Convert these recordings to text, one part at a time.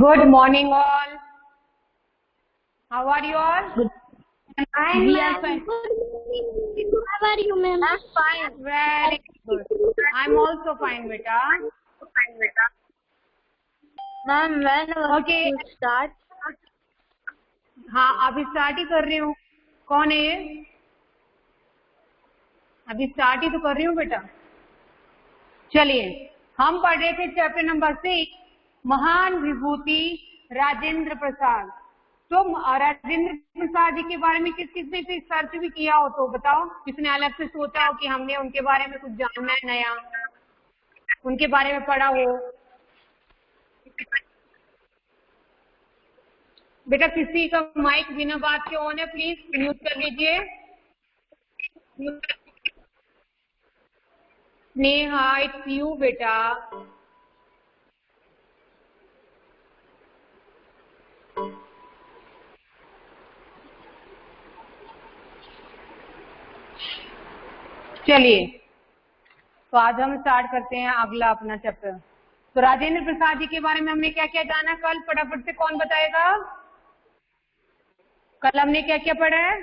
Good morning, all. How are you all? Good. We are fine. Good morning. How are you, ma'am? I'm fine. Very good. I'm also fine, beta. Ma'am, when Okay. you start? हाँ, अभी start ही कर रही हूँ. कौन है ये? अभी start ही तो कर रही हूँ बेटा. चलिए, हम पढ़ रहे थे चैप्टर नंबर 6, महान विभूति राजेंद्र प्रसाद. तो राजेंद्र प्रसाद जी के बारे में किसने फिर सर्च भी किया हो तो बताओ. किसने अलग से सोचा हो कि हमने उनके बारे में कुछ जानना है नया, उनके बारे में पढ़ा हो. बेटा किसी का माइक बिना बात के ऑन है, प्लीज म्यूट कर लीजिए. नेहा, इट्स यू बेटा. चलिए, तो आज हम स्टार्ट करते हैं अगला अपना चैप्टर. तो राजेंद्र प्रसाद जी के बारे में हमने क्या क्या जाना कल, फटाफट से कौन बताएगा. कल हमने क्या क्या पढ़ा है?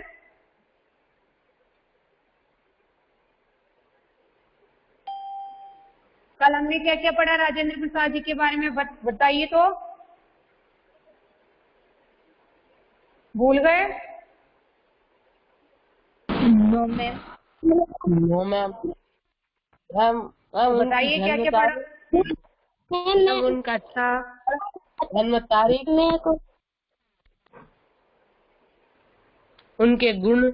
कल हमने क्या क्या पढ़ा राजेंद्र प्रसाद जी के बारे में बताइए तो. भूल गए? No ma'am. No ma'am. बताइए क्या क्या पढ़ा. मैम उनका अच्छा जन्म तारीख, मेरे को उनके गुण.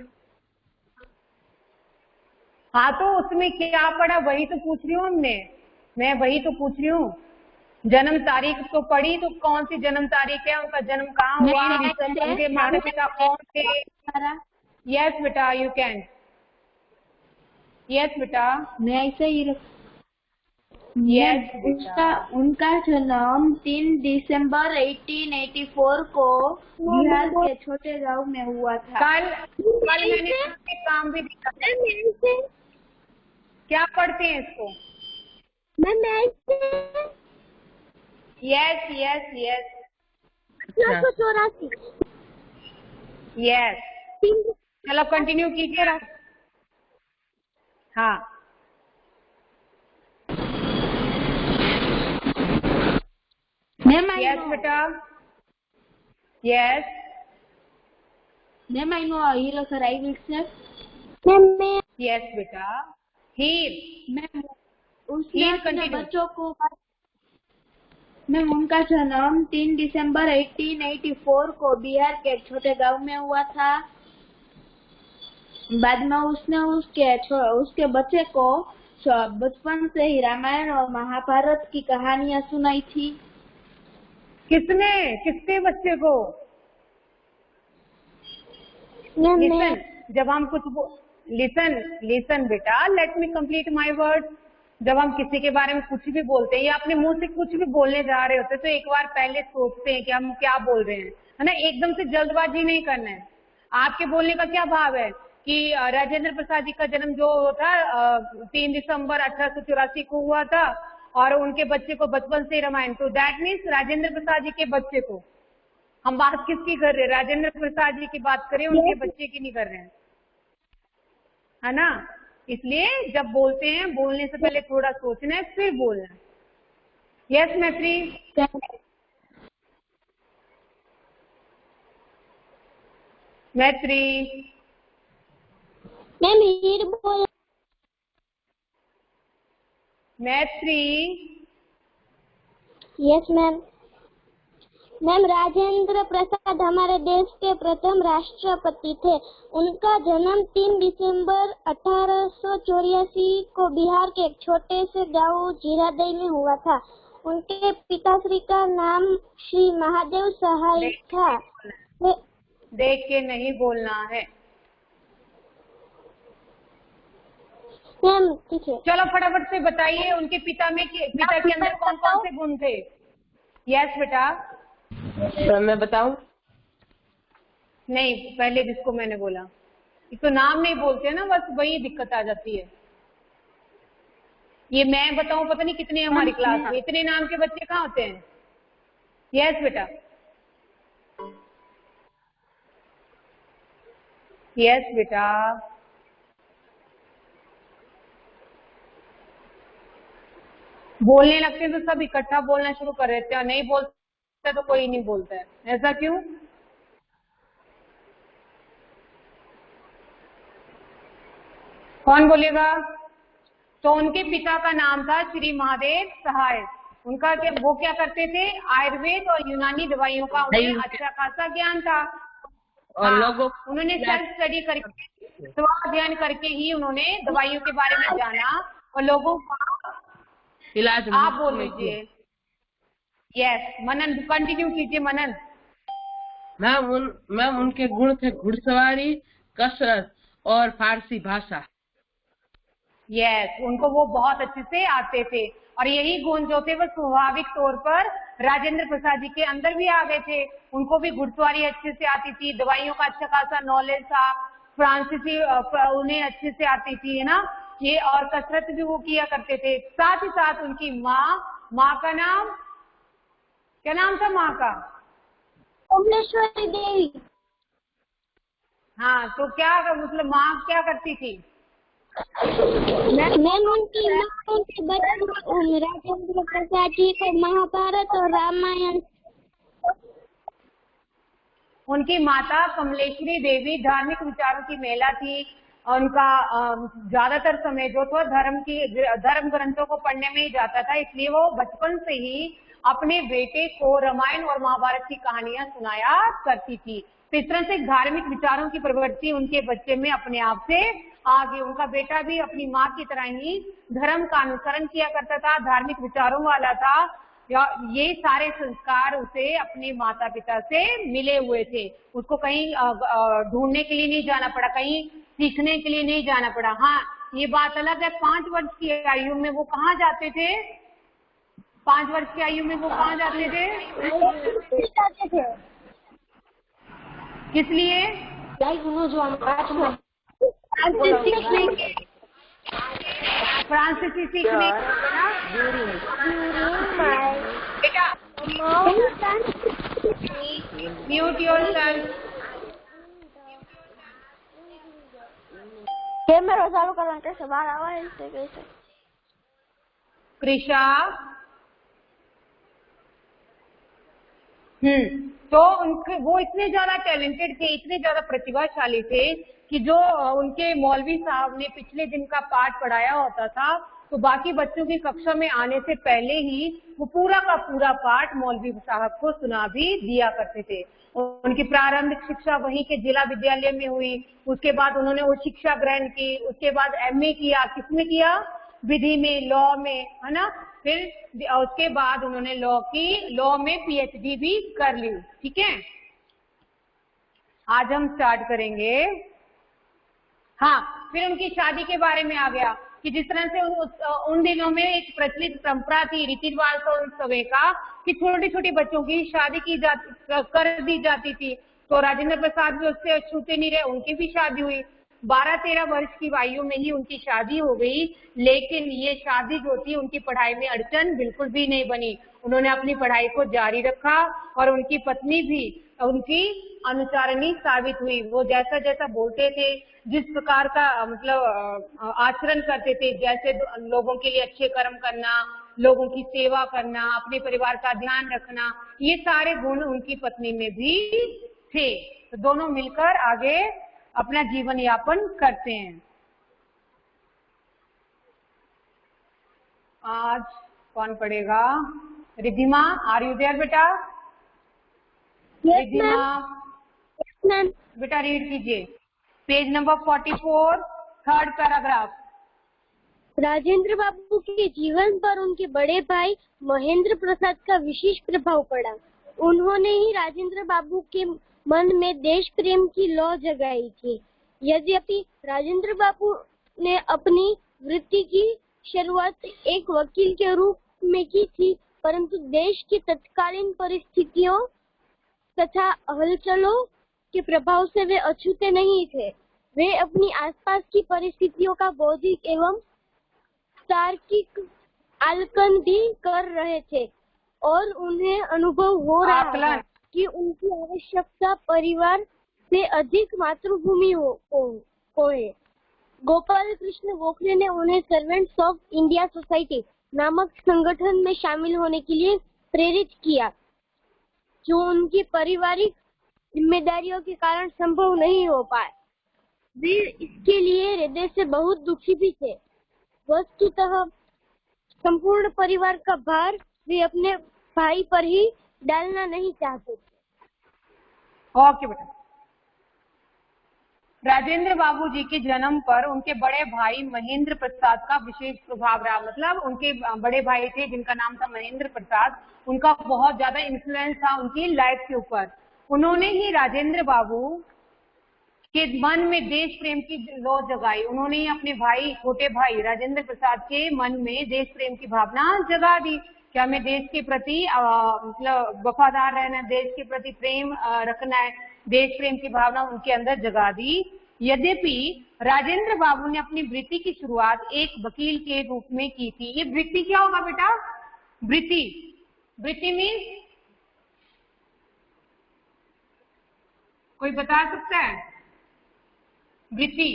हाँ, तो उसमें क्या पढ़ा वही तो पूछ रही हूँ हमने. मैं वही तो पूछ रही हूँ. जन्म तारीख तो पढ़ी, तो कौन सी जन्म तारीख है, उनका जन्म कहाँ हुआ, उनके माता पिता कौन थे. यस बेटा, यू कैन. यस बेटा. मैं ऐसे ही यस बेटा. उनका जन्म 3 दिसंबर 1884 को बिहार के छोटे गांव में हुआ था. कल मैंने आपके काम भी दिया. क्या पढ़ते हैं इसको? Yes yes yes 1884. यस. चलो कंटिन्यू कीजिए. हाँ, मैम यस बेटा. Yes. Ma'am I know hero sir I will say. Yes बेटा. हीर. मैम उसने अपने continue. बच्चों को मैम उनका जन्म 3 दिसंबर 1884 को बिहार के एक छोटे गांव में हुआ था. बाद में उसने उसके बच्चे को बचपन से ही रामायण और महाभारत की कहानियां सुनाई थी. किसने? किसके बच्चे को? लिसन. जब हम कुछ लिसन बेटा, let me complete my word. जब हम किसी के बारे में कुछ भी बोलते हैं या अपने मुंह से कुछ भी बोलने जा रहे होते हैं, तो एक बार पहले सोचते हैं कि हम क्या बोल रहे हैं, है ना. एकदम से जल्दबाजी नहीं करना है. आपके बोलने का क्या भाव है कि राजेंद्र प्रसाद जी का जन्म जो था 3 दिसंबर 1884 को हुआ था, और उनके बच्चे को बचपन से रामायण. तो दैट मीन्स राजेंद्र प्रसाद जी के बच्चे को. हम बात किसकी कर रहे हैं? राजेंद्र प्रसाद जी की बात करें, उनके बच्चे की नहीं कर रहे हैं, है ना. इसलिए जब बोलते हैं, बोलने से पहले थोड़ा सोचना है, फिर बोलना है. यस मैत्री. मैत्री. मैम हीर बोल. मैत्री. Yes ma'am. Ma'am Rajendra Prasad हमारे देश के प्रथम राष्ट्रपति थे. उनका जन्म 3 दिसंबर 1884 को बिहार के एक छोटे से गांव जीरादेई में हुआ था. उनके पिताश्री का नाम श्री महादेव सहाय था. देख के नहीं बोलना है. मैम ठीक है. चलो फटाफट से बताइए, उनके पिता के अंदर कौन कौन से गुण थे. यस बेटा. मैं बताऊं? नहीं, पहले जिसको मैंने बोला. एक तो नाम नहीं बोलते ना, बस वही दिक्कत आ जाती है. ये मैं बताऊं, पता नहीं कितने हमारी क्लास में इतने नाम के बच्चे कहाँ होते हैं. यस बेटा, यस बेटा, बोलने लगते हैं तो सब इकट्ठा बोलना शुरू कर देते हैं, नहीं बोलते तो कोई नहीं बोलता है, ऐसा क्यों? कौन बोलेगा? तो उनके पिता का नाम था श्री महादेव सहाय। उनका वो क्या करते थे? आयुर्वेद और यूनानी दवाइयों का उन्हें अच्छा खासा ज्ञान था और लोगों उन्होंने सेल्फ स्टडी करके, स्वाध्ययन करके ही उन्होंने दवाइयों के बारे में जाना और लोगों का इलाज। आप बोल लीजिए। यस मनन, कंटिन्यू कीजिए मनन। मैम उनके गुण थे घुड़सवारी, कसरत और फारसी भाषा। यस उनको वो बहुत अच्छे से आते थे और यही गुण जो थे वो स्वाभाविक तौर पर राजेंद्र प्रसाद जी के अंदर भी आ गए थे। उनको भी घुड़सवारी अच्छे से आती थी, दवाइयों का अच्छा खासा नॉलेज था, फ्रांसीसी उन्हें अच्छे से आती थी, है ना ये, और कसरत भी वो किया करते थे। साथ ही साथ उनकी माँ का नाम क्या नाम था? माँ का कमलेश्वरी देवी। हाँ, तो क्या मतलब माँ क्या करती थी? मैम उनकी माँ के बच्चे राजेंद्र प्रसाद जी को महाभारत और रामायण। उनकी माता कमलेश्वरी देवी धार्मिक विचारों की महिला थी। उनका ज्यादातर समय जो था धर्म ग्रंथों को पढ़ने में ही जाता था, इसलिए वो बचपन से ही अपने बेटे को रामायण और महाभारत की कहानियां सुनाया करती थी। तो इस तरह से धार्मिक विचारों की प्रवृत्ति उनके बच्चे में अपने आप से आ गई। उनका बेटा भी अपनी माँ की तरह ही धर्म का अनुसरण किया करता था, धार्मिक विचारों वाला था। ये सारे संस्कार उसे अपने माता पिता से मिले हुए थे। उसको कहीं ढूंढने के लिए नहीं जाना पड़ा, कहीं सीखने के लिए नहीं जाना पड़ा। हाँ, ये बात अलग है, 5 वर्ष की आयु में वो कहाँ जाते थे? 5 वर्ष की आयु में वो कहाँ जाते थे? किस लिए? फ्रांसीसी सीखने बेटा। Mute yourself. कैमरा चालू करना कैसे बाहर आवाज से कैसे? कृषा। तो उनके वो इतने ज्यादा टैलेंटेड थे, इतने ज्यादा प्रतिभाशाली थे कि जो उनके मौलवी साहब ने पिछले दिन का पाठ पढ़ाया होता था तो बाकी बच्चों की कक्षा में आने से पहले ही वो पूरा का पूरा पाठ मौलवी साहब को सुना भी दिया करते थे। उनकी प्रारंभिक शिक्षा वहीं के जिला विद्यालय में हुई। उसके बाद उन्होंने वो शिक्षा ग्रहण की, उसके बाद एमए किया। किसमें किया? विधि में, लॉ में, है ना। फिर उसके बाद उन्होंने लॉ में पीएचडी भी कर ली। ठीक है, आज हम स्टार्ट करेंगे। हाँ, फिर उनकी शादी के बारे में आ गया कि जिस तरह से उन दिनों में एक प्रचलित परंपरा थी, रीति रिवाज था उस समय का कि छोटे छोटे बच्चों की शादी कर दी जाती थी। तो राजेंद्र प्रसाद भी उससे छूटे नहीं रहे, उनकी भी शादी हुई। 12-13 वर्ष की आयु में ही उनकी शादी हो गई, लेकिन ये शादी जो थी उनकी पढ़ाई में अड़चन बिल्कुल भी नहीं बनी। उन्होंने अपनी पढ़ाई को जारी रखा और उनकी पत्नी भी उनकी अनुचारणी साबित हुई। वो जैसा जैसा बोलते थे, जिस प्रकार का मतलब आचरण करते थे, जैसे लोगों के लिए अच्छे कर्म करना, लोगों की सेवा करना, अपने परिवार का ध्यान रखना, ये सारे गुण उनकी पत्नी में भी थे। तो दोनों मिलकर आगे अपना जीवन यापन करते हैं। आज कौन पढ़ेगा? रिद्धिमा, आर यू देयर बेटा? रिद्धिमा बेटा रीड कीजिए, page number 44, 3rd paragraph. Rajendra Babu के जीवन पर उनके बड़े भाई महेंद्र प्रसाद का विशेष प्रभाव पड़ा। उन्होंने ही राजेंद्र बाबू के मन में देश प्रेम की लौ जगाई थी। यद्यपि राजेंद्र बाबू ने अपनी वृत्ति की शुरुआत एक वकील के रूप में की थी, परंतु देश की तत्कालीन परिस्थितियों तथा हलचलों के प्रभाव से वे अछूते नहीं थे। वे अपनी आसपास की परिस्थितियों का बौद्धिक एवं तार्किक आकलन भी कर रहे थे और उन्हें अनुभव हो रहा आकलन। है कि उनकी आवश्यकता परिवार से अधिक मातृभूमि को है। गोपाल कृष्ण गोखले ने उन्हें सर्वेंट्स ऑफ इंडिया सोसाइटी नामक संगठन में शामिल होने के लिए प्रेरित किया, जो उनकी पारिवारिक जिम्मेदारियों के कारण संभव नहीं हो पाए। वे इसके लिए हृदय से बहुत दुखी भी थे। वस्तुतः संपूर्ण परिवार का भार वे अपने भाई पर ही डालना नहीं चाहते थे। ओके बेटा। राजेंद्र बाबू जी के जन्म पर उनके बड़े भाई महेंद्र प्रसाद का विशेष प्रभाव रहा। मतलब उनके बड़े भाई थे जिनका नाम था महेंद्र प्रसाद, उनका बहुत ज्यादा इन्फ्लुएंस था उनकी लाइफ के ऊपर। उन्होंने ही राजेंद्र बाबू के मन में देश प्रेम की लौ जगाई। उन्होंने ही अपने भाई, छोटे भाई राजेंद्र प्रसाद के मन में देश प्रेम की भावना जगा दी कि हमें देश के प्रति मतलब वफादार रहना, देश के प्रति प्रेम रखना है। देश प्रेम की भावना उनके अंदर जगा दी। यद्यपि राजेंद्र बाबू ने अपनी वृत्ति की शुरुआत एक वकील के रूप में की थी। ये वृत्ति क्या होगा बेटा? वृत्ति, वृत्ति मीन्स कोई बता सकता है? वृत्ति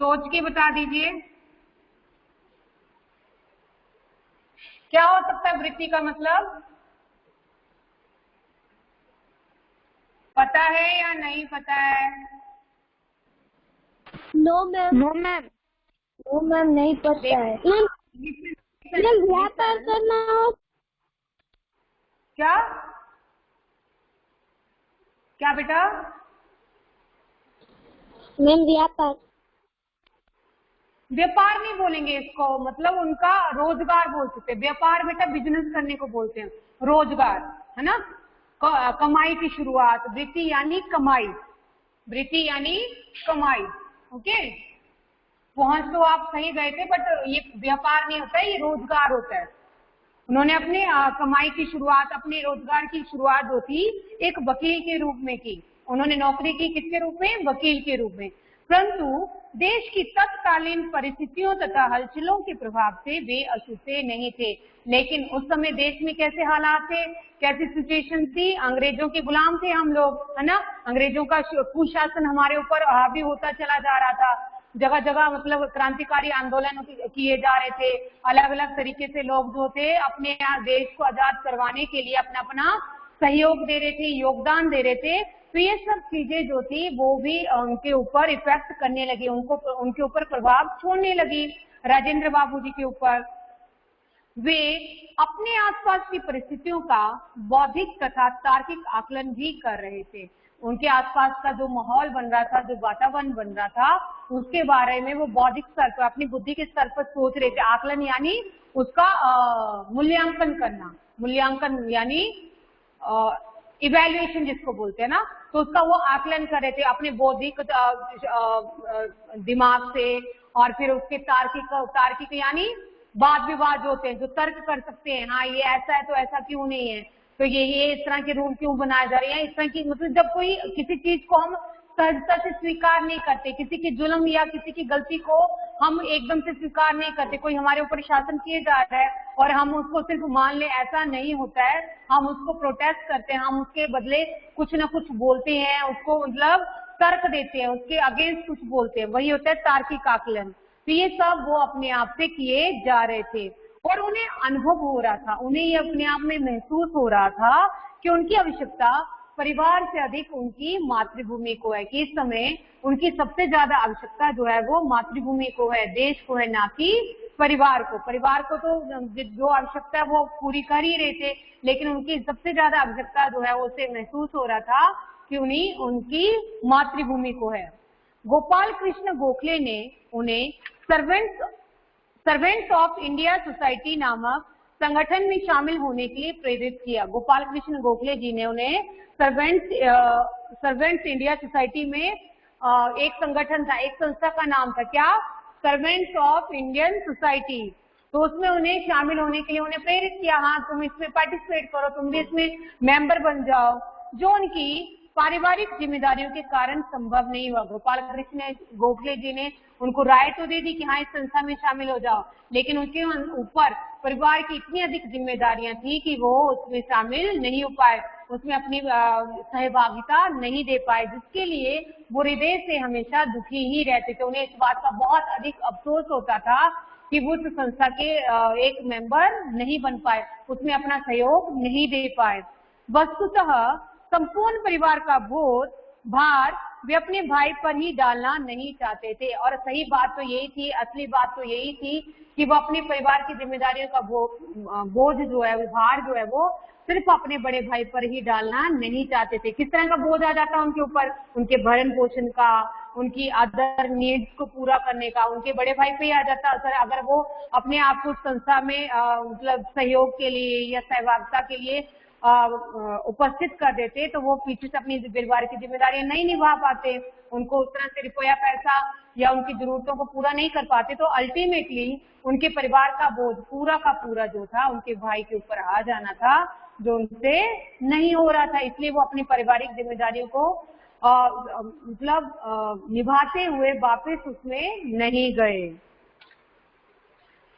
सोच के बता दीजिए, क्या हो सकता है वृत्ति का मतलब? पता है या नहीं पता है? No ma'am, no ma'am, no ma'am, नहीं पता है। मैम व्यापार करना हो क्या? क्या बेटा? मैम व्यापार, व्यापार नहीं बोलेंगे इसको, मतलब उनका रोजगार बोल सकते हैं। व्यापार बेटा बिजनेस करने को बोलते हैं, रोजगार है ना, कमाई की शुरुआत। वृत्ति यानी कमाई, वृत्ति यानी कमाई। ओके, पहुंच तो आप सही गए थे, बट ये व्यापार नहीं होता है, ये रोजगार होता है। उन्होंने अपने कमाई की शुरुआत, अपने रोजगार की शुरुआत जो थी एक वकील के रूप में की। उन्होंने नौकरी की किसके रूप में? वकील के रूप में। परंतु देश की तत्कालीन परिस्थितियों तथा हलचलों के प्रभाव से वे अछूते नहीं थे। लेकिन उस समय देश में कैसे हालात थे, कैसी सिचुएशन थी? अंग्रेजों के गुलाम थे हम लोग, है ना। अंग्रेजों का कुशासन हमारे ऊपर हावी होता चला जा रहा था। जगह जगह मतलब क्रांतिकारी आंदोलन किए जा रहे थे। अलग अलग तरीके से लोग जो थे अपने देश को आजाद करवाने के लिए अपना अपना सहयोग दे रहे थे, योगदान दे रहे थे। तो ये सब चीजें जो थी वो भी उनके ऊपर इफेक्ट करने लगी, उनके ऊपर प्रभाव छोड़ने लगी राजेंद्र बाबू जी के ऊपर। वे अपने आसपास की परिस्थितियों का बौद्धिक तथा तार्किक आकलन भी कर रहे थे। उनके आसपास का जो माहौल बन रहा था, जो वातावरण बन रहा था, उसके बारे में वो बौद्धिक स्तर पर, अपनी बुद्धि के स्तर पर सोच रहे थे। आकलन यानी उसका मूल्यांकन करना, मूल्यांकन यानी इवैल्यूएशन जिसको बोलते हैं ना, तो उसका वो आकलन कर रहे थे अपने बौद्धिक दिमाग से। और फिर उसके तार्किक यानी वाद विवाद होते हैं, जो तर्क कर सकते हैं, हाँ ये ऐसा है तो ऐसा क्यों नहीं है, तो ये इस तरह के रूल क्यों बनाए जा रहे हैं, इस तरह की, मतलब जब कोई किसी चीज को हम सहजता से स्वीकार नहीं करते, किसी की जुल्म या किसी की गलती को हम एकदम से स्वीकार नहीं करते, कोई हमारे ऊपर शासन किए जा रहा है और हम उसको सिर्फ मान ले, ऐसा नहीं होता है। हम उसको प्रोटेस्ट करते हैं, हम उसके बदले कुछ ना कुछ बोलते हैं, उसको मतलब तर्क देते हैं, उसके अगेंस्ट कुछ बोलते हैं, वही होता है तार्किक आकलन। तो ये सब वो अपने आप से किए जा रहे थे और उन्हें अनुभव हो रहा था, उन्हें ये अपने आप में महसूस हो रहा था कि उनकी आवश्यकता परिवार से अधिक उनकी मातृभूमि को है, कि इस समय उनकी सबसे ज्यादा आवश्यकता जो है वो मातृभूमि को है, देश को है, ना कि परिवार को। परिवार को तो जो आवश्यकता है वो पूरी कर ही रहे थे, लेकिन उनकी सबसे ज्यादा आवश्यकता जो है उसे महसूस हो रहा था कि उन्हीं उनकी मातृभूमि को है। गोपाल कृष्ण गोखले ने उन्हें सर्वेंट्स ऑफ इंडिया सोसाइटी नामक संगठन में शामिल होने के लिए प्रेरित किया। गोपाल कृष्ण गोखले जी ने उन्हें सर्वेंट्स इंडिया सोसाइटी में एक संगठन था, एक संस्था का नाम था क्या? Servants of Indian society. तो उसमें उन्हें शामिल होने के लिए उन्हें प्रेरित किया, हाँ तुम इसमें पार्टिसिपेट करो, तुम भी इसमें मेंबर बन जाओ, जो उनकी पारिवारिक जिम्मेदारियों के कारण संभव नहीं हुआ। गोपाल कृष्ण गोखले जी ने उनको राय तो दे दी कि हाँ इस संस्था में शामिल हो जाओ, लेकिन उनके ऊपर परिवार की इतनी अधिक जिम्मेदारियां थी कि वो उसमें शामिल नहीं हो पाए, उसमें अपनी सहभागिता नहीं दे पाए, जिसके लिए वो हृदय से हमेशा दुखी ही रहते थे। उन्हें इस बात का बहुत अधिक अफसोस होता था कि वो उस संस्था के एक मेंबर नहीं बन पाए, उसमें अपना सहयोग नहीं दे पाए। वस्तुतः संपूर्ण परिवार का भार वे अपने भाई पर ही डालना नहीं चाहते थे, और सही बात तो यही थी, असली बात तो यही थी कि वो अपने परिवार की जिम्मेदारियों का बोझ जो है, वो भार जो है, वो सिर्फ अपने बड़े भाई पर ही डालना नहीं चाहते थे। किस तरह का बोझ आ जाता उनके ऊपर? उनके भरण पोषण का, उनकी अदर नीड्स को पूरा करने का उनके बड़े भाई पे ही आ जाता असर। अगर वो अपने आप को संस्था में मतलब सहयोग के लिए या सहभागिता के लिए उपस्थित कर देते, तो वो पीछे से अपनी परिवार की जिम्मेदारियां नहीं निभा पाते, उनको उस तरह से रुपया पैसा या उनकी जरूरतों को पूरा नहीं कर पाते, तो अल्टीमेटली उनके परिवार का बोझ पूरा का पूरा जो था उनके भाई के ऊपर आ जाना था, जो उनसे नहीं हो रहा था। इसलिए वो अपनी पारिवारिक जिम्मेदारियों को मतलब निभाते हुए वापस उसमें नहीं गए।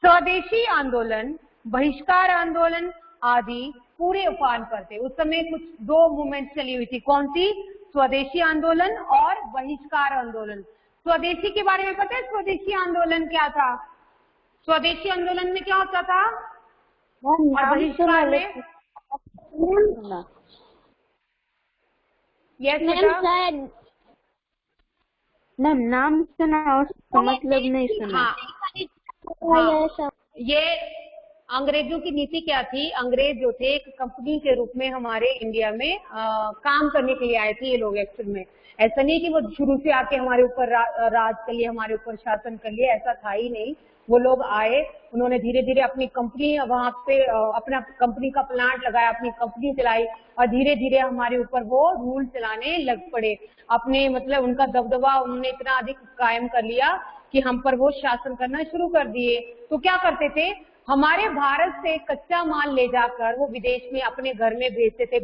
स्वदेशी आंदोलन, बहिष्कार आंदोलन आदि पूरे उफान पर थे। उस समय कुछ दो मूवमेंट चली हुई थी, कौन सी? स्वदेशी आंदोलन और बहिष्कार आंदोलन। स्वदेशी के बारे में पता है? स्वदेशी आंदोलन क्या था? स्वदेशी आंदोलन में क्या होता था और बहिष्कार में? यस शायद मैम नाम सुना और मतलब नहीं सुना। हाँ, ये अंग्रेजों की नीति क्या थी? अंग्रेज जो थे एक कंपनी के रूप में हमारे इंडिया में काम करने के लिए आए थे ये लोग। एक्चुअल में ऐसा नहीं कि वो शुरू से आके हमारे ऊपर राज कर लिए, हमारे ऊपर शासन कर लिए, ऐसा था ही नहीं। वो लोग आए, उन्होंने धीरे धीरे अपनी कंपनी वहां पे अपना कंपनी का प्लांट लगाया, अपनी कंपनी चलाई, और धीरे धीरे हमारे ऊपर वो रूल चलाने लग पड़े। अपने मतलब उनका दबदबा उन्होंने इतना अधिक कायम कर लिया कि हम पर वो शासन करना शुरू कर दिए। तो क्या करते थे? हमारे भारत से कच्चा माल ले जाकर वो विदेश में अपने घर में भेजते थे,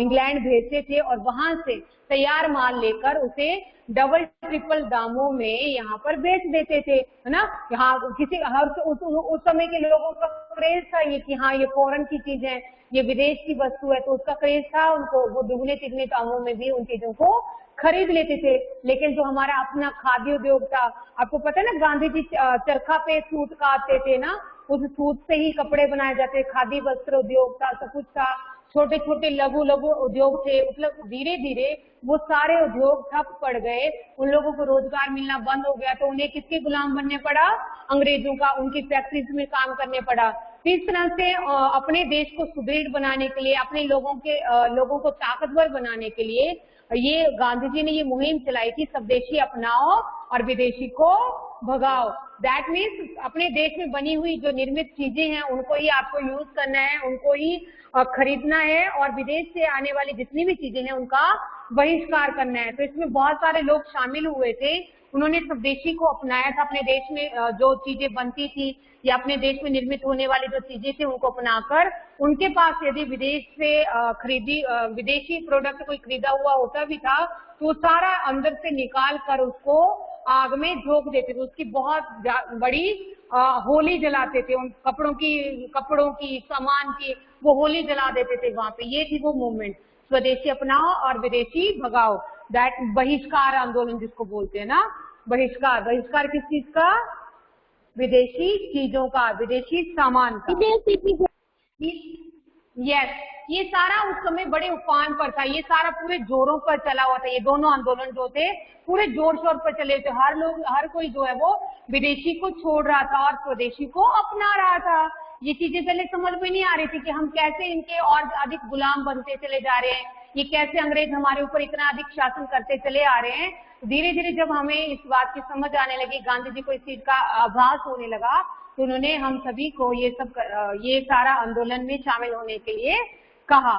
इंग्लैंड भेजते थे, और वहां से तैयार माल लेकर उसे डबल ट्रिपल दामों में यहाँ पर बेच देते थे, है ना। यहाँ किसी उस समय के लोगों का क्रेज था ये कि हाँ ये फॉरेन की चीज है, ये विदेश की वस्तु है, तो उसका क्रेज था उनको, वो दुगने तिगने दामों में भी उन चीजों को खरीद लेते थे। लेकिन जो हमारा अपना खाद्य उद्योग था, आपको पता है ना, गांधी जी चरखा पे सूत काटते थे ना, उस सूत से ही कपड़े बनाए जाते, खादी वस्त्र उद्योग था, सब कुछ था, छोटे छोटे लघु लघु उद्योग थे। मतलब धीरे धीरे वो सारे उद्योग ठप पड़ गए, उन लोगों को रोजगार मिलना बंद हो गया, तो उन्हें किसके गुलाम बनने पड़ा? अंग्रेजों का, उनकी फैक्ट्रीज में काम करने पड़ा। तो इस तरह से अपने देश को सुदृढ़ बनाने के लिए, अपने लोगों को ताकतवर बनाने के लिए ये गांधी जी ने ये मुहिम चलाई थी, स्वदेशी अपनाओ और विदेशी को भगाओ। दैट मीन्स अपने देश में बनी हुई जो निर्मित चीजें हैं उनको ही आपको यूज करना है, उनको ही खरीदना है, और विदेश से आने वाली जितनी भी चीजें हैं उनका बहिष्कार करना है। तो इसमें बहुत सारे लोग शामिल हुए थे, उन्होंने स्वदेशी को अपनाया था। अपने देश में जो चीजें बनती थी या अपने देश में निर्मित होने वाली जो चीजें थी उनको अपनाकर, उनके पास यदि विदेश से विदेशी प्रोडक्ट कोई खरीदा हुआ होता भी था तो सारा अंदर से निकाल कर उसको आग में झोंक देते थे, उसकी बहुत बड़ी होली जलाते थे, उन कपड़ों की सामान की वो होली जला देते थे वहां पे। ये थी वो मूवमेंट, स्वदेशी अपनाओ और विदेशी भगाओ, दैट बहिष्कार आंदोलन जिसको बोलते हैं ना। बहिष्कार किस चीज का? विदेशी चीजों का, विदेशी सामान का। यस, ये सारा उस समय बड़े उफान पर था, ये सारा पूरे जोरों पर चला हुआ था। ये दोनों आंदोलन जो थे पूरे जोर शोर पर चले थे। हर कोई जो है वो विदेशी को छोड़ रहा था और स्वदेशी को अपना रहा था। ये चीजें पहले समझ में नहीं आ रही थी कि हम कैसे इनके और अधिक गुलाम बनते चले जा रहे हैं, ये कैसे अंग्रेज हमारे ऊपर इतना अधिक शासन करते चले आ रहे हैं। धीरे धीरे जब हमें इस बात की समझ आने लगी, गांधी जी को इस चीज का आभास होने लगा, तो उन्होंने हम सभी को ये सारा आंदोलन में शामिल होने के लिए कहा।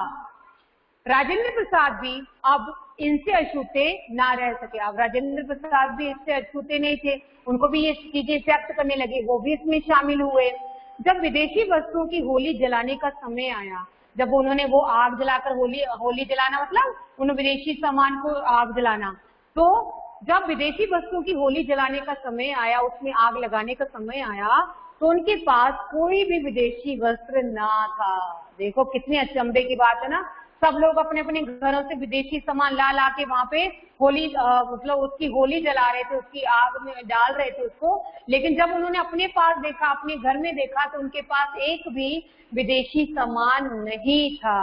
राजेंद्र प्रसाद भी अब इनसे अछूते ना रह सके। अब राजेंद्र प्रसाद भी इससे अछूते नहीं थे, उनको भी ये चीजें इफेक्ट करने लगी, वो भी इसमें शामिल हुए। जब विदेशी वस्तुओं की होली जलाने का समय आया, जब उन्होंने वो आग जलाकर होली जलाना, मतलब उन विदेशी सामान को आग जलाना, तो जब विदेशी वस्तुओं की होली जलाने का समय आया, उसमें आग लगाने का समय आया, तो उनके पास कोई भी विदेशी वस्त्र ना था। देखो कितनी अचंभे की बात है ना, सब लोग अपने अपने घरों से विदेशी सामान ला ला के वहां पे होली मतलब उसकी होली जला रहे थे, उसकी आग में डाल रहे थे उसको। लेकिन जब उन्होंने अपने पास देखा, अपने घर में देखा, तो उनके पास एक भी विदेशी सामान नहीं था।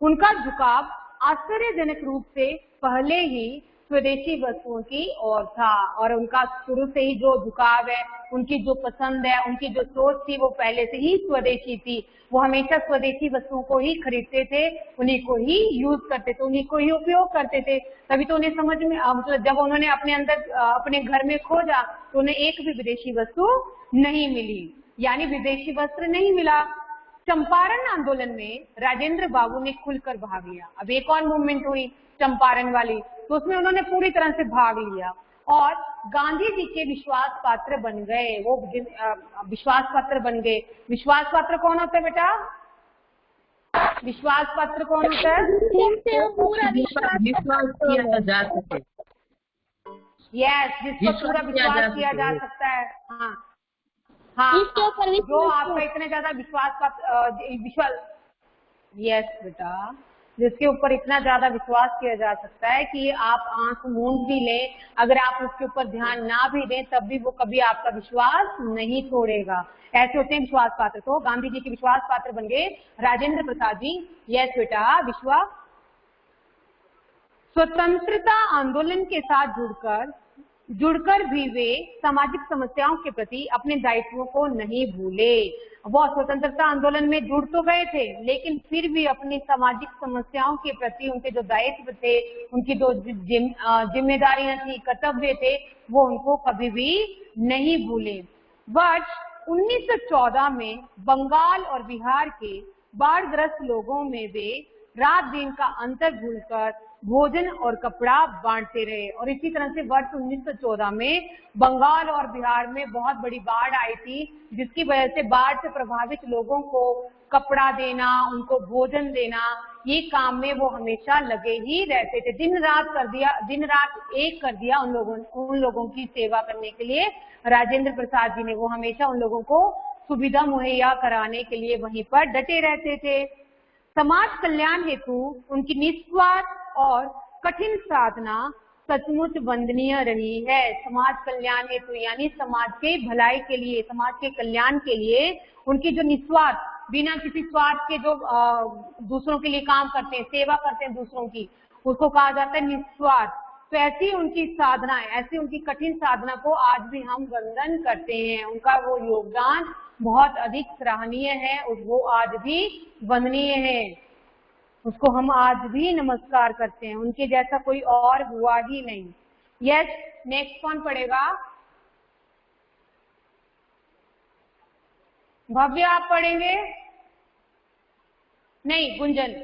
उनका झुकाव आश्चर्यजनक रूप से पहले ही स्वदेशी वस्तुओं की ओर था, और उनका शुरू से ही जो झुकाव है, उनकी जो पसंद है, उनकी जो सोच थी, वो पहले से ही स्वदेशी थी। वो हमेशा स्वदेशी वस्तुओं को ही खरीदते थे, उन्हीं को ही यूज करते थे, उन्हीं को ही उपयोग करते थे। तभी तो उन्हें समझ में मतलब जब उन्होंने अपने अंदर अपने घर में खोजा तो उन्हें एक भी विदेशी वस्तु नहीं मिली, यानी विदेशी वस्त्र नहीं मिला। चंपारण आंदोलन में राजेंद्र बाबू ने खुलकर भाग लिया। अब एक और मूवमेंट हुई चंपारण वाली, तो उसमें उन्होंने पूरी तरह से भाग लिया और गांधी जी के विश्वास पात्र बन गए। वो विश्वास पात्र बन गए। विश्वास पात्र कौन होता है बेटा? विश्वास पात्र कौन होता है? विश्वास किया जा सके। यस, जिस पर पूरा विश्वास किया जा सकता है। हाँ हाँ, जो आपका इतना ज्यादा विश्वास, यस बेटा, जिसके ऊपर इतना ज्यादा विश्वास किया जा सकता है कि आप आंख मूंद भी लें, अगर आप उसके ऊपर ध्यान ना भी दें तब भी वो कभी आपका विश्वास नहीं तोड़ेगा। ऐसे होते हैं विश्वास पात्र। तो गांधी जी के विश्वास पात्र बन गए राजेंद्र प्रसाद जी। यस बेटा, विश्वास स्वतंत्रता आंदोलन के साथ जुड़कर भी वे सामाजिक समस्याओं के प्रति अपने दायित्वों को नहीं भूले। वो स्वतंत्रता आंदोलन में जुड़ तो गए थे, लेकिन फिर भी अपनी सामाजिक समस्याओं के प्रति उनके जो दायित्व थे, उनकी जो जिम्मेदारियां थी, कर्तव्य थे, वो उनको कभी भी नहीं भूले। वर्ष 1914 में बंगाल और बिहार के बाढ़ग्रस्त लोगों में वे रात दिन का अंतर भूलकर भोजन और कपड़ा बांटते रहे। और इसी तरह से वर्ष 1914 में बंगाल और बिहार में बहुत बड़ी बाढ़ आई थी, जिसकी वजह से बाढ़ से प्रभावित लोगों को कपड़ा देना, उनको भोजन देना, ये काम में वो हमेशा लगे ही रहते थे। दिन रात एक कर दिया उन लोगों की सेवा करने के लिए राजेंद्र प्रसाद जी ने। वो हमेशा उन लोगों को सुविधा मुहैया कराने के लिए वहीं पर डटे रहते थे। समाज कल्याण हेतु उनकी निस्वार्थ और कठिन साधना सचमुच वंदनीय रही है। समाज कल्याण हेतु यानी समाज के भलाई के लिए, समाज के कल्याण के लिए उनकी जो निस्वार्थ, बिना किसी स्वार्थ के जो दूसरों के लिए काम करते हैं, सेवा करते हैं दूसरों की, उसको कहा जाता है निस्वार्थ। तो ऐसी उनकी साधना, ऐसी उनकी कठिन साधना को आज भी हम वंदन करते हैं। उनका वो योगदान बहुत अधिक सराहनीय है, वो आज भी वंदनीय है, उसको हम आज भी नमस्कार करते हैं। उनके जैसा कोई और हुआ ही नहीं। यस, नेक्स्ट कौन पढ़ेगा? भव्य आप पढ़ेंगे? नहीं, गुंजन।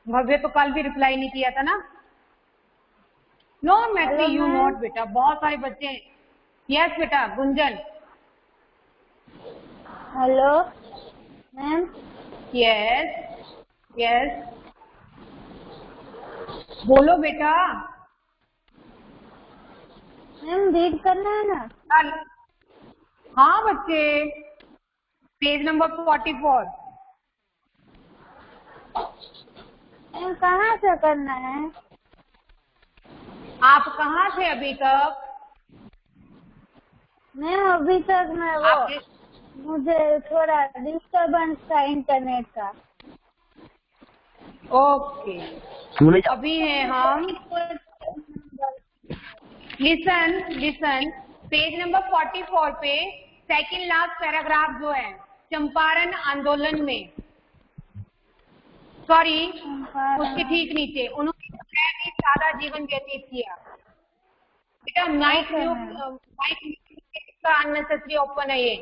भव्य तो कल भी रिप्लाई नहीं किया था ना। नो मैथी यू नॉट बेटा, बहुत सारे बच्चे हैं। यस बेटा, गुंजन। Hello ma'am. यस बोलो बेटा। मैम रीड करना है ना? हाँ बच्चे, पेज नंबर 44। मैम कहाँ से करना है? आप कहाँ थे अभी तक? मैम अभी तक मैं मुझे थोड़ा डिस्टर्बेंस था इंटरनेट का। ओके, अभी हैं हम। लिसन, पेज नंबर 44 पे सेकंड लास्ट पैराग्राफ जो है, चंपारण आंदोलन में, सॉरी उसके ठीक नीचे, उन्होंने सादा जीवन व्यतीत किया। बेटा माइक का अननेसेसरी ओपन है ये।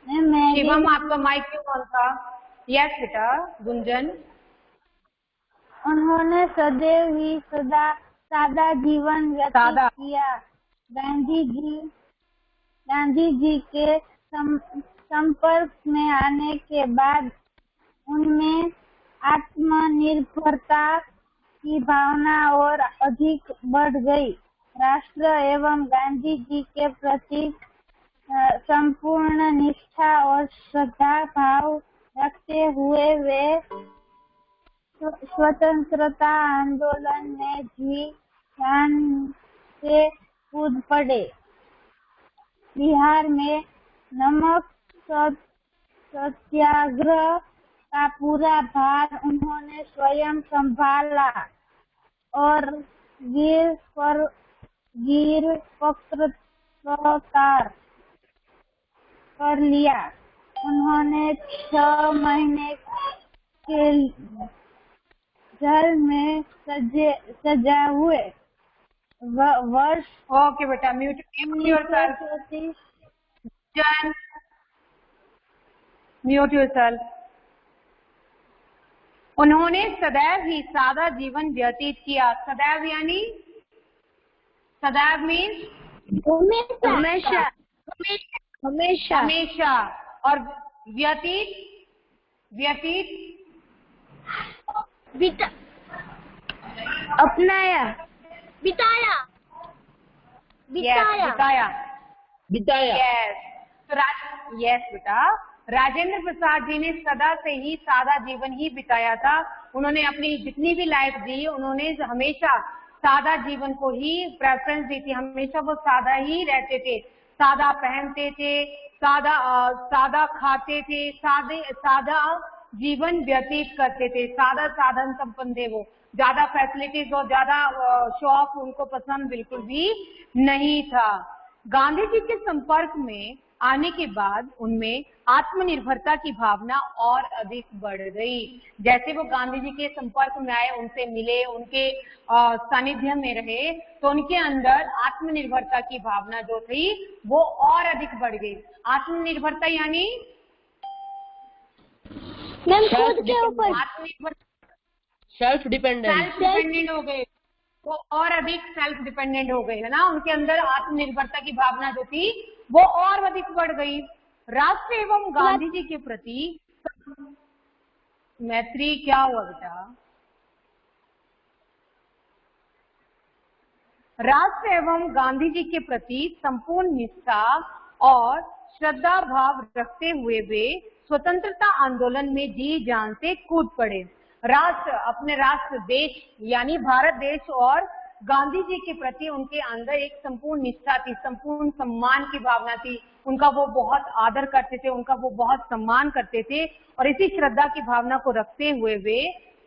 शिवम आपका माइक क्यों ऑन था? यस बेटा, गुंजन। उन्होंने सदैव ही सादा जीवन व्यतीत किया। गांधी जी के संपर्क में आने के बाद उनमें आत्मनिर्भरता की भावना और अधिक बढ़ गई। राष्ट्र एवं गांधी जी के प्रति संपूर्ण निष्ठा और श्रद्धा भाव रखते हुए वे स्वतंत्रता आंदोलन में जी जान से कूद पड़े। बिहार में नमक सत्याग्रह का पूरा भार उन्होंने स्वयं संभाला और गिर पत्रकार कर लिया। उन्होंने 6 महीने के जेल में सजा हुए। वर्ष ओके बेटा, म्यूट योरसेल्फ, म्यूट योरसेल्फ। उन्होंने सदैव ही सादा जीवन व्यतीत किया। सदैव यानी सदैव मीन्स हमेशा हमेशा हमेशा, और व्यतीत व्यतीत अपनाया बिताया बिताया। यस बेटा, राजेंद्र प्रसाद जी ने सदा से ही सादा जीवन ही बिताया था। उन्होंने अपनी जितनी भी लाइफ दी, उन्होंने हमेशा सादा जीवन को ही प्रेफरेंस दी थी। हमेशा वो सादा ही रहते थे, सादा पहनते थे, सादा खाते थे, सादा जीवन व्यतीत करते थे। सादा साधन संपन्न थे वो, ज्यादा फैसिलिटीज और ज्यादा शौक उनको पसंद बिल्कुल भी नहीं था। गांधी जी के संपर्क में आने के बाद उनमें आत्मनिर्भरता की भावना और अधिक बढ़ गई। जैसे वो गांधी जी के संपर्क में आए, उनसे मिले, उनके सानिध्य में रहे, तो उनके अंदर आत्मनिर्भरता की भावना जो थी वो और अधिक बढ़ गई। आत्मनिर्भरता यानी खुद के ऊपर आत्मनिर्भर, सेल्फ डिपेंडेंट हो गए, वो और अधिक सेल्फ डिपेंडेंट हो गए, है ना। उनके अंदर आत्मनिर्भरता की भावना जो थी वो और अधिक बढ़ गई। राष्ट्र एवं गांधी जी के प्रति मैत्री, क्या हुआ बेटा? राष्ट्र एवं गांधी जी के प्रति संपूर्ण निष्ठा और श्रद्धा भाव रखते हुए वे स्वतंत्रता आंदोलन में जी जान से कूद पड़े। राष्ट्र, अपने राष्ट्र देश यानी भारत देश और गांधी जी के प्रति उनके अंदर एक संपूर्ण निष्ठा थी, संपूर्ण सम्मान की भावना थी। उनका वो बहुत आदर करते थे, उनका वो बहुत सम्मान करते थे, और इसी श्रद्धा की भावना को रखते हुए वे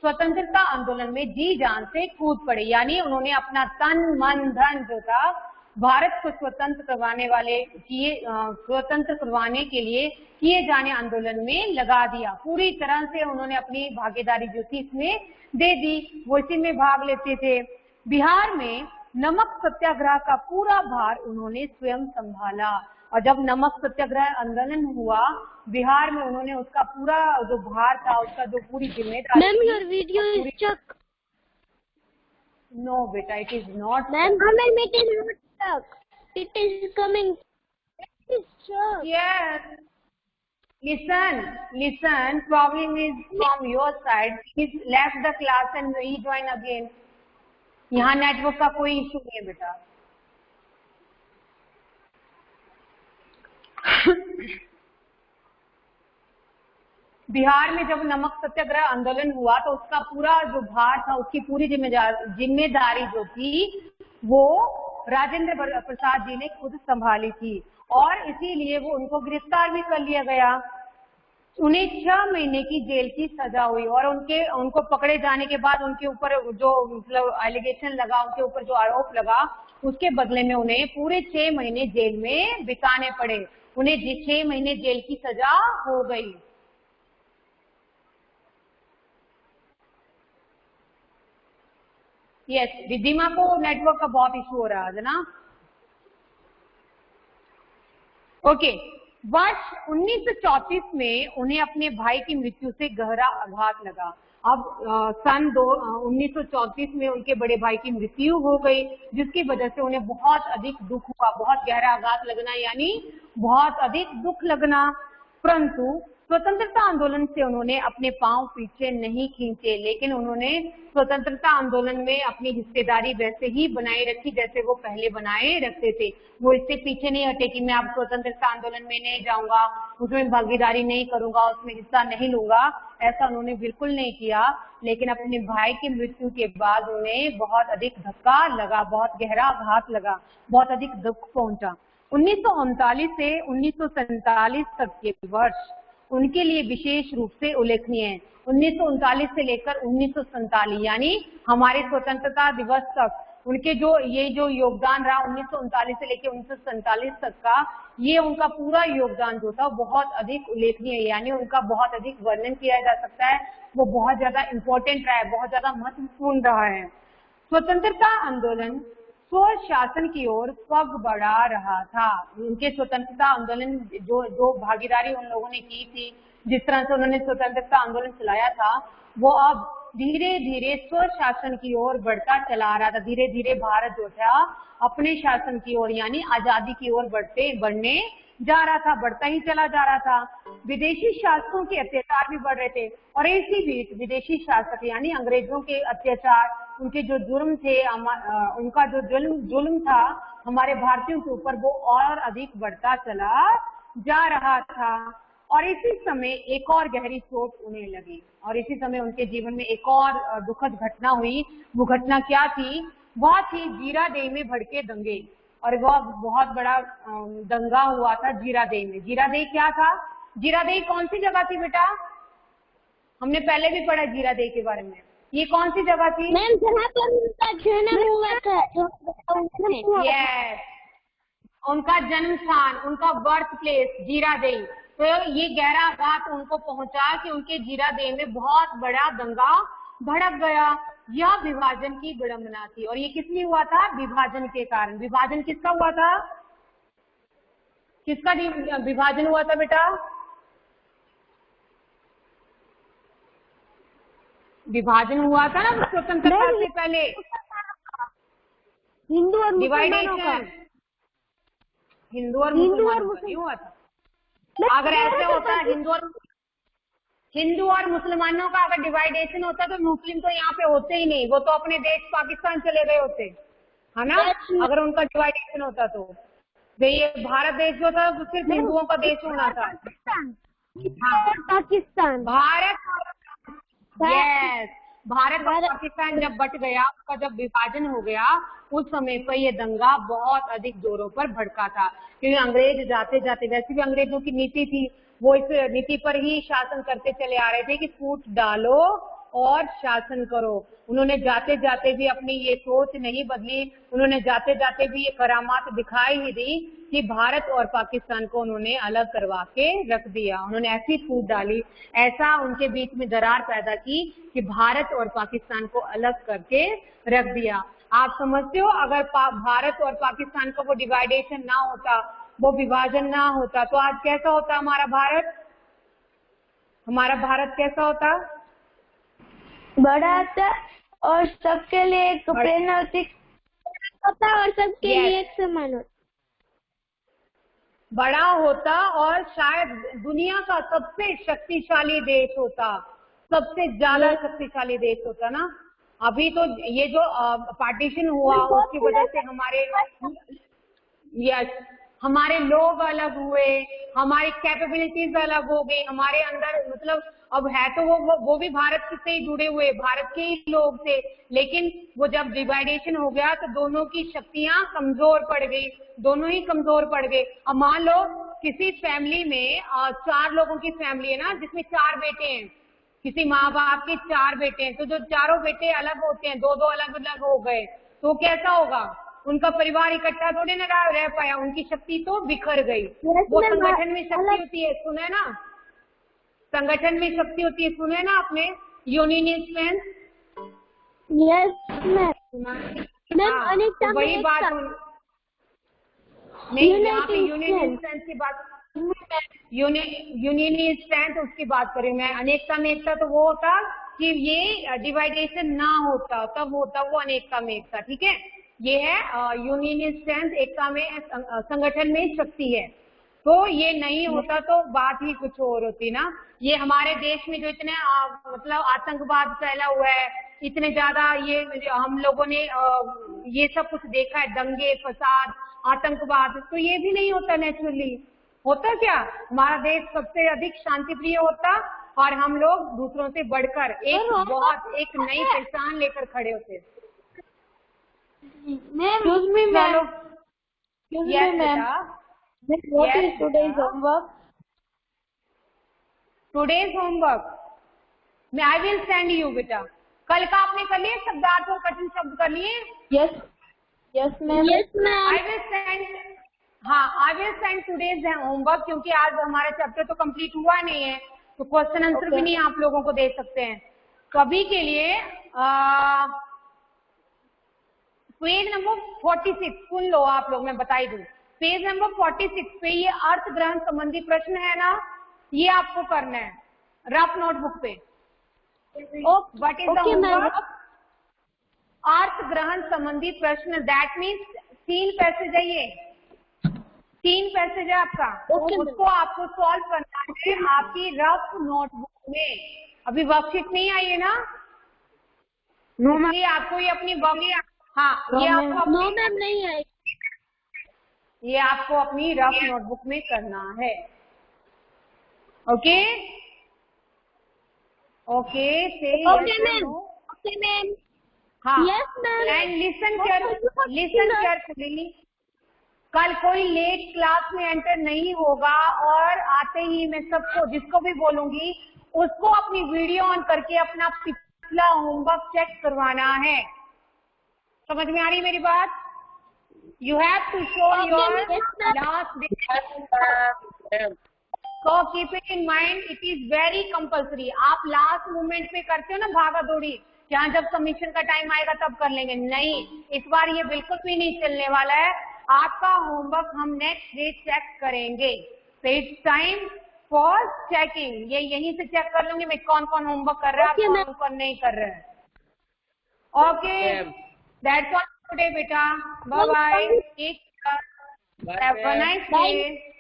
स्वतंत्रता आंदोलन में जी जान से कूद पड़े। यानी उन्होंने अपना तन मन धन जो था भारत को स्वतंत्र करवाने के लिए किए जाने आंदोलन में लगा दिया। पूरी तरह से उन्होंने अपनी भागीदारी जो थी इसमें दे दी, वो इसी में भाग लेते थे। बिहार में नमक सत्याग्रह का पूरा भार उन्होंने स्वयं संभाला, और जब नमक सत्याग्रह आंदोलन हुआ बिहार में, उन्होंने उसका पूरा जो भार था, उसका जो पूरी जिम्मेदारी। Ma'am your video is stuck. No बेटा, it is not. Ma'am ma'am it is not stuck, it is coming. Yes. Listen. Problem is from your side. Please left the class and rejoin again. यहाँ network का कोई issue नहीं है बेटा। बिहार में जब नमक सत्याग्रह आंदोलन हुआ तो उसका पूरा जो भार था, उसकी पूरी जिम्मेदारी जो थी वो राजेंद्र प्रसाद जी ने खुद संभाली थी, और इसीलिए वो उनको गिरफ्तार भी कर लिया गया। उन्हें 6 महीने की जेल की सजा हुई, और उनको पकड़े जाने के बाद उनके ऊपर जो मतलब एलिगेशन लगा, उनके ऊपर जो आरोप लगा, उसके बदले में उन्हें पूरे 6 महीने जेल में बिताने पड़े। उन्हें 6 महीने जेल की सजा हो गई। यस, रिद्धिमा को नेटवर्क का बहुत इशू हो रहा है ना। ओके, वर्ष 1934 में उन्हें अपने भाई की मृत्यु से गहरा आघात लगा। अब सन 1934 में उनके बड़े भाई की मृत्यु हो गई, जिसकी वजह से उन्हें बहुत अधिक दुख हुआ, बहुत गहरा आघात लगना यानी बहुत अधिक दुख लगना। परंतु स्वतंत्रता आंदोलन से उन्होंने अपने पांव पीछे नहीं खींचे, लेकिन उन्होंने स्वतंत्रता आंदोलन में अपनी हिस्सेदारी वैसे ही बनाए रखी जैसे वो पहले बनाए रखते थे। वो इससे पीछे नहीं हटे कि मैं अब स्वतंत्रता आंदोलन में नहीं जाऊंगा, उसमें भागीदारी नहीं करूंगा, उसमें हिस्सा नहीं लूंगा, ऐसा उन्होंने बिल्कुल नहीं किया। लेकिन अपने भाई की मृत्यु के बाद उन्हें बहुत अधिक धक्का लगा, बहुत गहरा आघात लगा, बहुत अधिक दुख पहुंचा। 1939 से 1947 तक के वर्ष उनके लिए विशेष रूप से उल्लेखनीय है। 1939 से लेकर 1947 यानी हमारे स्वतंत्रता दिवस तक उनके जो योगदान रहा 1939 से लेकर 1947 तक का, ये उनका पूरा योगदान जो था बहुत अधिक उल्लेखनीय है, यानी उनका बहुत अधिक वर्णन किया जा सकता है। वो बहुत ज्यादा इम्पोर्टेंट रहा है, बहुत ज्यादा महत्वपूर्ण रहा है। स्वतंत्रता आंदोलन स्वशासन की ओर पग बढ़ा रहा था। उनके स्वतंत्रता आंदोलन जो भागीदारी उन लोगों ने की थी, जिस तरह से उन्होंने स्वतंत्रता आंदोलन चलाया था, वो अब धीरे धीरे स्वशासन की ओर बढ़ता चला आ रहा था। धीरे धीरे भारत जो था अपने शासन की ओर यानी आजादी की ओर बढ़ने जा रहा था, बढ़ता ही चला जा रहा था। विदेशी शासकों के अत्याचार भी बढ़ रहे थे और इसी बीच विदेशी शासक यानी अंग्रेजों के अत्याचार, उनके जो जुर्म थे, उनका जो जुल्म था हमारे भारतीयों के ऊपर, वो और अधिक बढ़ता चला जा रहा था। और इसी समय एक और गहरी चोट उन्हें लगी और इसी समय उनके जीवन में एक और दुखद घटना हुई। वो घटना क्या थी? वह थी जीरादेई में भड़के दंगे। और वह बहुत बड़ा दंगा हुआ था जीरादेई में। जीरादेई क्या था? जीरादेई कौन सी जगह थी बेटा? हमने पहले भी पढ़ा जीरादेई के बारे में। ये कौन सी जगह थी? मैम जहाँ पर उनका जन्म हुआ था। यस, उनका जन्म स्थान, उनका बर्थ प्लेस जीरादेई। तो ये गहरा आघात उनको पहुंचा कि उनके जीरादेई में बहुत बड़ा दंगा भड़क गया। यह विभाजन की विडंबना थी। और ये किस लिए हुआ था? विभाजन के कारण। विभाजन किसका हुआ था? किसका विभाजन हुआ था बेटा? विभाजन हुआ था ना स्वतंत्रता से पहले, हिंदू और डिवाइडेशन। हिंदू और मुसलमानों का नहीं हुआ था। अगर ऐसे होता हिंदू और मुसलमानों का अगर डिवाइडेशन होता तो मुस्लिम तो यहाँ पे होते ही नहीं, वो तो अपने देश पाकिस्तान चले गए होते, है ना? अगर उनका डिवाइडेशन होता तो ये भारत देश जो था तो सिर्फ हिंदुओं का देश होना था। पाकिस्तान, भारत, यस, भारत और पाकिस्तान जब बट गया, उसका जब विभाजन हो गया, उस समय पर ये दंगा बहुत अधिक जोरों पर भड़का था। क्योंकि अंग्रेज जाते जाते, वैसे भी अंग्रेजों की नीति थी, वो इस नीति पर ही शासन करते चले आ रहे थे कि फूट डालो और शासन करो। उन्होंने जाते जाते भी अपनी ये सोच नहीं बदली। उन्होंने जाते जाते भी ये करामात दिखाई ही दी कि भारत और पाकिस्तान को उन्होंने अलग करवा के रख दिया। उन्होंने ऐसी फूट डाली, ऐसा उनके बीच में दरार पैदा की कि भारत और पाकिस्तान को अलग करके रख दिया। आप समझते हो, अगर भारत और पाकिस्तान का वो डिवाइडेशन ना होता, वो विभाजन ना होता, तो आज कैसा होता हमारा भारत? हमारा भारत कैसा होता? बड़ा होता और सबके लिए एक प्रेरणा होता और सबके लिए एक समान होता। बड़ा होता और शायद दुनिया का सबसे शक्तिशाली देश होता, सबसे ज्यादा शक्तिशाली देश होता ना। अभी तो ये जो पार्टीशन हुआ उसकी वजह से हमारे लोग अलग हुए, हमारी कैपेबिलिटीज अलग हो गई, हमारे अंदर मतलब अब है तो वो भी भारत से ही जुड़े हुए, भारत के ही लोग थे, लेकिन वो जब डिवाइडेशन हो गया तो दोनों की शक्तियां कमजोर पड़ गई, दोनों ही कमजोर पड़ गए। अब मान लो किसी फैमिली में 4 लोगों की फैमिली है ना, जिसमें 4 बेटे हैं, किसी माँ बाप के 4 बेटे हैं, तो जो चारों बेटे अलग होते हैं, 2-2 अलग अलग हो गए, तो कैसा होगा? उनका परिवार इकट्ठा थोड़ी ना रह पाया, उनकी शक्ति तो बिखर गई। वो संगठन में शक्ति होती है, सुने ना, संगठन में शक्ति होती है, सुने ना आपने, यूनियन स्ट्रेंथ। यस मैम, वही बात नहीं, यहाँ पे यूनियन स्ट्रेंथ की बात, यूनियन स्ट्रेंथ उसकी बात करी मैं। अनेकता में एकता तो वो होता कि ये डिवाइडेशन ना होता, तब होता वो अनेकता में एकता। ठीक है, ये है यूनियन स्ट्रेंथ, एकता में, संगठन में शक्ति है। तो ये नहीं होता तो बात ही कुछ और होती ना। ये हमारे देश में जो इतने मतलब आतंकवाद फैला हुआ है, इतने ज्यादा ये हम लोगों ने ये सब कुछ देखा है, दंगे फसाद आतंकवाद, तो ये भी नहीं होता नेचुरली। होता क्या, हमारा देश सबसे अधिक शांति प्रिय होता और हम लोग दूसरों से बढ़कर एक बहुत एक नई पहचान लेकर खड़े होते। टुडेज होमवर्क मैं आई विल सेंड यू बेटा। कल का आपने कर लिए शब्दार्थ और कठिन शब्द कर लिए? Yes ma'am. I will send today's homework, क्योंकि आज हमारा चैप्टर तो कंप्लीट हुआ नहीं है, तो क्वेश्चन आंसर भी नहीं आप लोगों को दे सकते हैं। तो अभी के लिए पेज नंबर 46 सुन लो आप लोग, मैं बताई दूं। पेज नंबर 46 पे ये अर्थ ग्रहण संबंधी प्रश्न है ना, ये आपको करना है रफ नोटबुक पे। What is the homework? अर्थ ग्रहण संबंधी प्रश्न, दैट मीन्स 3 पैसेज है, ये 3 पैसेज है आपका, उसको आपको सॉल्व करना है आपकी रफ नोटबुक में। अभी वर्कशीट नहीं आई है ना, इसलिए आपको ये अपनी नहीं आई, ये आपको अपनी रफ नोटबुक में करना है। Okay ma'am. हाँ, yes ma'am. And listen carefully. कल कोई लेट क्लास में एंटर नहीं होगा और आते ही मैं सबको जिसको भी बोलूंगी उसको अपनी वीडियो ऑन करके अपना पिछला होमवर्क चेक करवाना है। समझ में आ रही मेरी बात? You have to show your last day, so keep it in mind, it is very compulsory. आप लास्ट मोमेंट पे करते हो ना भागा दौड़ी, जहाँ जब सबमिशन का टाइम आएगा तब कर लेंगे, नहीं, इस बार ये बिल्कुल भी नहीं चलने वाला है। आपका होमवर्क हम नेक्स्ट डे चेक करेंगे, तो इट्स टाइम फॉर चेकिंग। ये यहीं से चेक कर लूंगी मैं कौन कौन होमवर्क कर रहा है, कौन कौन नहीं कर रहा है। ओके, दैट्स ऑल टुडे बेटा, bye bye, take care, have a nice day.